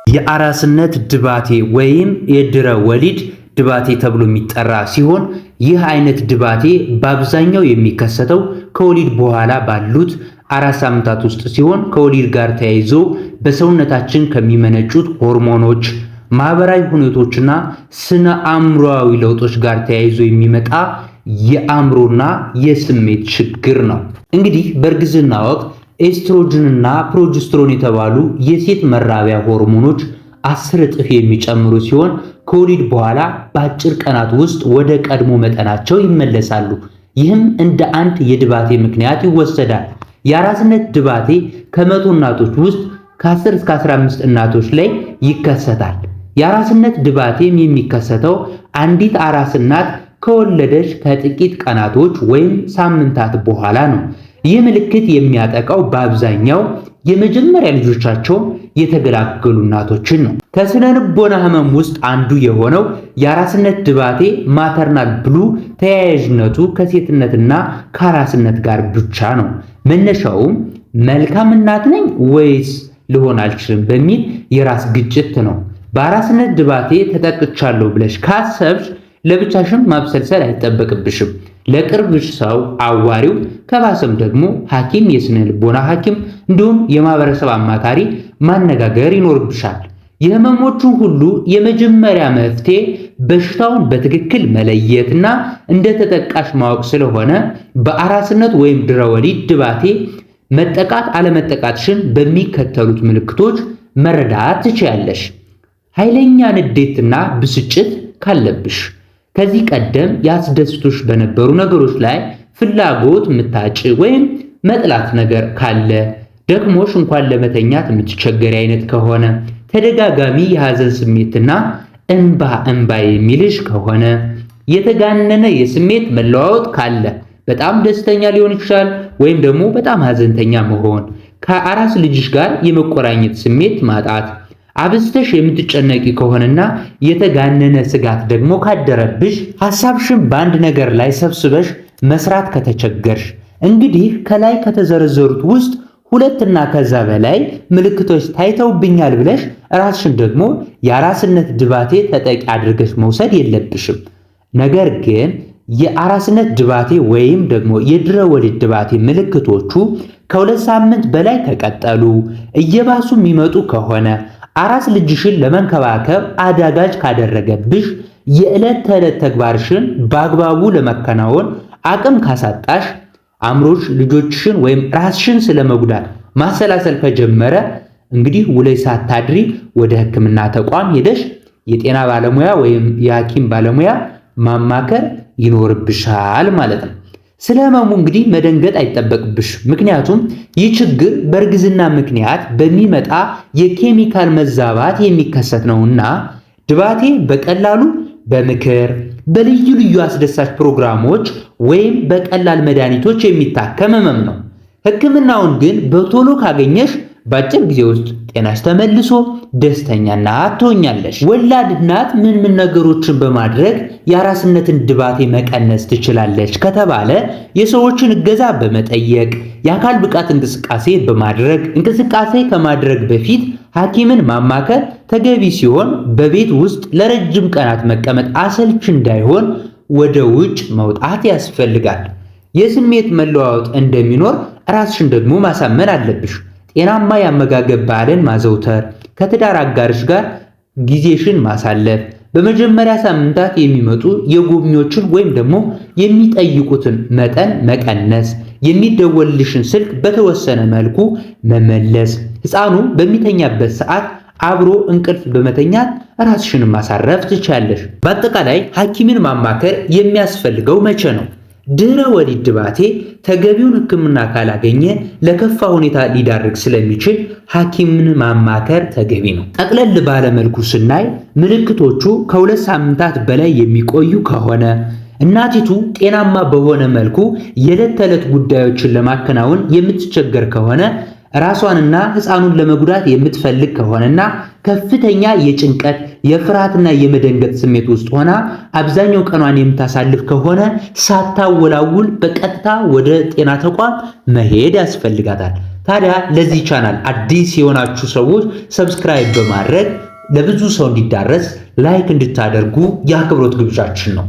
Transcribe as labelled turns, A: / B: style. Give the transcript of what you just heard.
A: የአራስነት ድባቴ ወይም የድህረ ወሊድ ድባቴ ተብሎ የሚጠራ ሲሆን ይህ አይነት ድባቴ በአብዛኛው የሚከሰተው ከወሊድ በኋላ ባሉት 4 ሳምንታት ውስጥ ሲሆን ከወሊድ ጋር ተያይዞ በሰውነታችን ከሚመነጩት ሆርሞኖች፣ ማህበራዊ ሁኔታዎችና ስነ አእምሮአዊ ለውጦች ጋር ተያይዞ የሚመጣ የአእምሮና የስሜት ችግር ነው። እንግዲህ በእርግዝና ወቅት ኤስትሮጅንና ፕሮጀስትሮን የተባሉ የሴት መራቢያ ሆርሞኖች 10 እጥፍ የሚጨምሩ ሲሆን ከወሊድ በኋላ በአጭር ቀናት ውስጥ ወደ ቀድሞ መጠናቸው ይመለሳሉ። ይህም እንደ አንድ የድባቴ ምክንያት ይወሰዳል። የአራስነት ድባቴ ከመቶ እናቶች ውስጥ ከ10 እስከ 15 እናቶች ላይ ይከሰታል። የአራስነት ድባቴም የሚከሰተው አንዲት አራስ እናት ከወለደች ከጥቂት ቀናቶች ወይም ሳምንታት በኋላ ነው። ይህ ምልክት የሚያጠቃው በአብዛኛው የመጀመሪያ ልጆቻቸው የተገላገሉ እናቶችን ነው። ከስነ ልቦና ህመም ውስጥ አንዱ የሆነው የአራስነት ድባቴ ማተርናል ብሉ ተያያዥነቱ ከሴትነትና ከአራስነት ጋር ብቻ ነው። መነሻውም መልካም እናት ነኝ ወይስ ልሆን አልችልም በሚል የራስ ግጭት ነው። በአራስነት ድባቴ ተጠቅቻለሁ ብለሽ ካሰብሽ ለብቻሽም ማብሰልሰል አይጠበቅብሽም። ለቅርብሽ ሰው አዋሪው፣ ከባሰም ደግሞ ሐኪም፣ የስነ ልቦና ሐኪም እንዲሁም የማህበረሰብ አማካሪ ማነጋገር ይኖርብሻል። የህመሞቹን ሁሉ የመጀመሪያ መፍትሄ በሽታውን በትክክል መለየትና እንደተጠቃሽ ማወቅ ስለሆነ በአራስነት ወይም ድህረ ወሊድ ድባቴ መጠቃት አለመጠቃትሽን በሚከተሉት ምልክቶች መረዳት ትችያለሽ። ኃይለኛ ንዴትና ብስጭት ካለብሽ፣ ከዚህ ቀደም ያስደስቱሽ በነበሩ ነገሮች ላይ ፍላጎት ምታጭ ወይም መጥላት ነገር ካለ፣ ደክሞሽ እንኳን ለመተኛት የምትቸገሪ አይነት ከሆነ፣ ተደጋጋሚ የሐዘን ስሜትና እንባ የሚልሽ ከሆነ፣ የተጋነነ የስሜት መለዋወጥ ካለ፣ በጣም ደስተኛ ሊሆን ይችላል ወይም ደግሞ በጣም ሐዘንተኛ መሆን፣ ከአራስ ልጅሽ ጋር የመቆራኘት ስሜት ማጣት፣ አብዝተሽ የምትጨነቂ ከሆነና የተጋነነ ስጋት ደግሞ ካደረብሽ፣ ሐሳብሽን በአንድ ነገር ላይ ሰብስበሽ መስራት ከተቸገርሽ፣ እንግዲህ ከላይ ከተዘረዘሩት ውስጥ 2 እና ከዛ በላይ ምልክቶች ታይተውብኛል ብለሽ ራስሽን ደግሞ የአራስነት ድባቴ ተጠቂ አድርገሽ መውሰድ የለብሽም። ነገር ግን የአራስነት ድባቴ ወይም ደግሞ የድህረ ወሊድ ድባቴ ምልክቶቹ ከ2 ሳምንት በላይ ከቀጠሉ፣ እየባሱ የሚመጡ ከሆነ፣ አራስ ልጅሽን ለመንከባከብ አዳጋች ካደረገብሽ፣ የዕለት ተዕለት ተግባርሽን በአግባቡ ለመከናወን አቅም ካሳጣሽ፣ አእምሮሽ ልጆችሽን ወይም ራስሽን ስለመጉዳት ማሰላሰል ከጀመረ፣ እንግዲህ ውለሽ ሳታድሪ ወደ ሕክምና ተቋም ሄደሽ የጤና ባለሙያ ወይም የሐኪም ባለሙያ ማማከር ይኖርብሻል ማለት ነው። ስለ ህመሙ እንግዲህ መደንገጥ አይጠበቅብሽ። ምክንያቱም ይህ ችግር በእርግዝና ምክንያት በሚመጣ የኬሚካል መዛባት የሚከሰት ነውና ድባቴ በቀላሉ በምክር፣ በልዩ ልዩ አስደሳች ፕሮግራሞች ወይም በቀላል መድኃኒቶች የሚታከም ህመም ነው። ህክምናውን ግን በቶሎ ካገኘሽ በአጭር ጊዜ ውስጥ ጤናሽ ተመልሶ ደስተኛና ትሆኛለሽ። ወላድ እናት ምን ነገሮችን በማድረግ የአራስነትን ድባቴ መቀነስ ትችላለች ከተባለ የሰዎችን እገዛ በመጠየቅ የአካል ብቃት እንቅስቃሴ በማድረግ እንቅስቃሴ ከማድረግ በፊት ሐኪምን ማማከር ተገቢ ሲሆን በቤት ውስጥ ለረጅም ቀናት መቀመጥ አሰልች እንዳይሆን ወደ ውጭ መውጣት ያስፈልጋል። የስሜት መለዋወጥ እንደሚኖር ራስሽን ደግሞ ማሳመን አለብሽ። ጤናማ የአመጋገብ ባህልን ማዘውተር፣ ከትዳር አጋርሽ ጋር ጊዜሽን ማሳለፍ፣ በመጀመሪያ ሳምንታት የሚመጡ የጎብኚዎችን ወይም ደግሞ የሚጠይቁትን መጠን መቀነስ፣ የሚደወልልሽን ስልክ በተወሰነ መልኩ መመለስ፣ ሕፃኑ በሚተኛበት ሰዓት አብሮ እንቅልፍ በመተኛት ራስሽን ማሳረፍ ትችያለሽ። በአጠቃላይ ሐኪምን ማማከር የሚያስፈልገው መቼ ነው? ድህረ ወሊድ ድባቴ ተገቢውን ሕክምና ካላገኘ ለከፋ ሁኔታ ሊዳርግ ስለሚችል ሐኪምን ማማከር ተገቢ ነው። ጠቅለል ባለ መልኩ ስናይ ምልክቶቹ ከ2 ሳምንታት በላይ የሚቆዩ ከሆነ፣ እናቲቱ ጤናማ በሆነ መልኩ የዕለት ተዕለት ጉዳዮችን ለማከናወን የምትቸገር ከሆነ፣ ራሷንና ሕፃኑን ለመጉዳት የምትፈልግ ከሆነና ከፍተኛ የጭንቀት የፍርሃትና የመደንገጥ ስሜት ውስጥ ሆና አብዛኛው ቀኗን የምታሳልፍ ከሆነ ሳታወላውል በቀጥታ ወደ ጤና ተቋም መሄድ ያስፈልጋታል። ታዲያ ለዚህ ቻናል አዲስ የሆናችሁ ሰዎች ሰብስክራይብ በማድረግ ለብዙ ሰው እንዲዳረስ ላይክ እንድታደርጉ የአክብሮት ግብዣችን ነው።